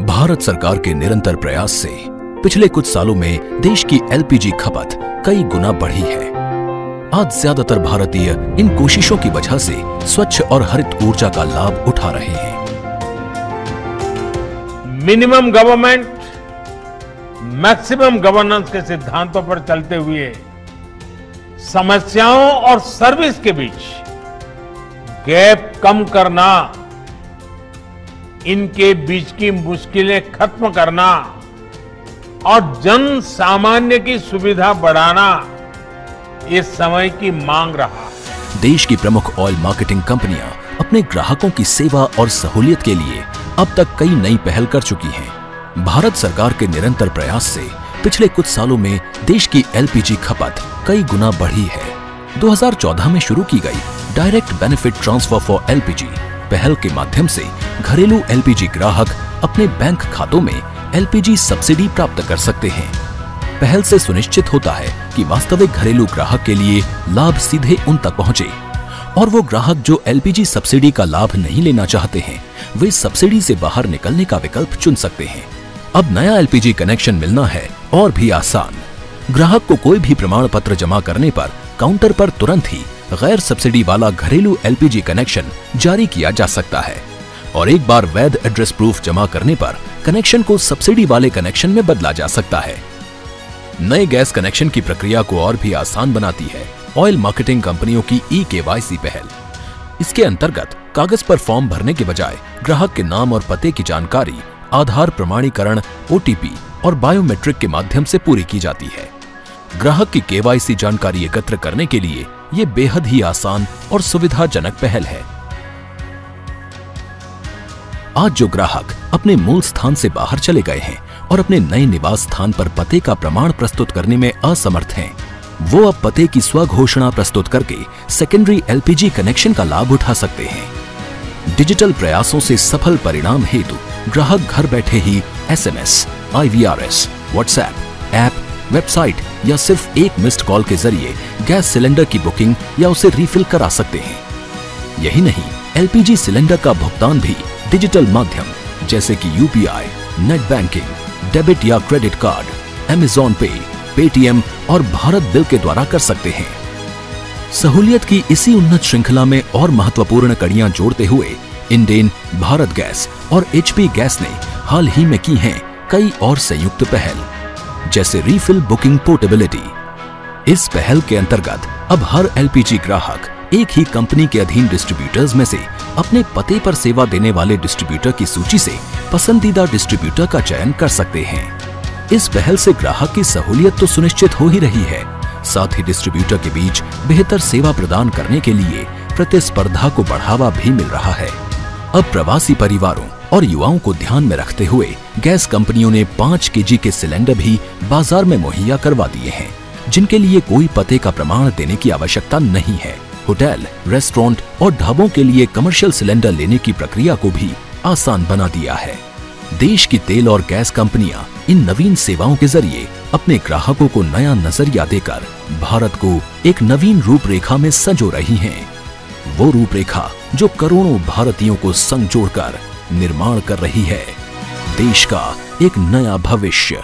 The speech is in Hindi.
भारत सरकार के निरंतर प्रयास से पिछले कुछ सालों में देश की एलपीजी खपत कई गुना बढ़ी है। आज ज्यादातर भारतीय इन कोशिशों की वजह से स्वच्छ और हरित ऊर्जा का लाभ उठा रहे हैं। मिनिमम गवर्नमेंट मैक्सिमम गवर्नेंस के सिद्धांतों पर चलते हुए समस्याओं और सर्विस के बीच गैप कम करना, इनके बीच की मुश्किलें खत्म करना और जन सामान्य की सुविधा बढ़ाना ये समय की मांग रहा। देश की प्रमुख ऑयल मार्केटिंग कंपनियां अपने ग्राहकों की सेवा और सहूलियत के लिए अब तक कई नई पहल कर चुकी हैं। भारत सरकार के निरंतर प्रयास से पिछले कुछ सालों में देश की एलपीजी खपत कई गुना बढ़ी है। 2014 में शुरू की गई direct benefit transfer for LPG पहल के माध्यम से घरेलू एलपीजी ग्राहक अपने बैंक खातों में एलपीजी सब्सिडी प्राप्त कर सकते हैं। पहल से सुनिश्चित होता है कि वास्तविक घरेलू ग्राहक के लिए लाभ सीधे उन तक पहुंचे और वो ग्राहक जो एलपीजी सब्सिडी का लाभ नहीं लेना चाहते हैं वे सब्सिडी से बाहर निकलने का विकल्प चुन सकते हैं। अब नया एलपीजी कनेक्शन मिलना है और भी आसान। ग्राहक को कोई भी प्रमाण पत्र जमा करने पर काउंटर पर तुरंत ही गैर सब्सिडी वाला घरेलू एलपीजी कनेक्शन जारी किया जा सकता है और एक बार वैध एड्रेस प्रूफ जमा करने पर कनेक्शन को सब्सिडी वाले कनेक्शन में बदला जा सकता है। नए गैस कनेक्शन की प्रक्रिया को और भी आसान बनाती है ऑयल मार्केटिंग कंपनियों की ई-केवाईसी पहल। इसके अंतर्गत कागज पर फॉर्म भरने के बजाय ग्राहक के नाम और पते की जानकारी आधार प्रमाणीकरण, ओटीपी और बायोमेट्रिक के माध्यम से पूरी की जाती है। ग्राहक की केवाईसी जानकारी एकत्र करने के लिए ये बेहद ही आसान और सुविधाजनक पहल है। आज जो ग्राहक अपने मूल स्थान से बाहर चले गए हैं और अपने नए निवास स्थान पर पते का प्रमाण प्रस्तुत करने में असमर्थ हैं, वो अब पते की स्वघोषणा प्रस्तुत करके सेकेंडरी एलपीजी कनेक्शन का लाभ उठा सकते हैं। डिजिटल प्रयासों से सफल परिणाम हेतु ग्राहक घर बैठे ही SMS, IVRS, WhatsApp, app, website या सिर्फ एक मिस्ड कॉल के जरिए गैस सिलेंडर की बुकिंग या उसे रिफिल करा सकते हैं। यही नहीं, एलपीजी सिलेंडर का भुगतान भी डिजिटल माध्यम जैसे कि यूपीआई, नेट बैंकिंग, डेबिट या क्रेडिट कार्ड, अमेज़न पे, पेटीएम और भारत बिल के द्वारा कर सकते हैं। सहूलियत की इसी उन्नत श्रृंखला में और महत्वपूर्ण कड़ियां जोड़ते हुए इंडेन, भारत गैस और एचपी गैस ने हाल ही में की हैं कई और संयुक्त पहल, जैसे रीफिल बुकिंग पोर्टेबिलिटी। इस पहल के अंतर्गत अब हर एलपीजी ग्राहक एक ही कंपनी के अधीन डिस्ट्रीब्यूटर्स में से अपने पते पर सेवा देने वाले डिस्ट्रीब्यूटर की सूची से पसंदीदा डिस्ट्रीब्यूटर का चयन कर सकते हैं। इस पहल से ग्राहक की सहूलियत तो सुनिश्चित हो ही रही है, साथ ही डिस्ट्रीब्यूटर के बीच बेहतर सेवा प्रदान करने के लिए प्रतिस्पर्धा को बढ़ावा भी मिल रहा है। अब प्रवासी परिवारों और युवाओं को ध्यान में रखते हुए गैस कंपनियों ने 5 केजी के सिलेंडर भी बाजार में मुहैया करवा दिए हैं, जिनके लिए कोई पते का प्रमाण देने की आवश्यकता नहीं है। होटल, रेस्टोरेंट और ढाबों के लिए कमर्शियल सिलेंडर लेने की प्रक्रिया को भी आसान बना दिया है। देश की तेल और गैस कंपनियां इन नवीन सेवाओं के जरिए अपने ग्राहकों को नया नजरिया देकर भारत को एक नवीन रूपरेखा में संजो रही हैं। वो रूपरेखा जो करोड़ों भारतीयों को संग जोड़कर निर्माण कर रही है देश का एक नया भविष्य।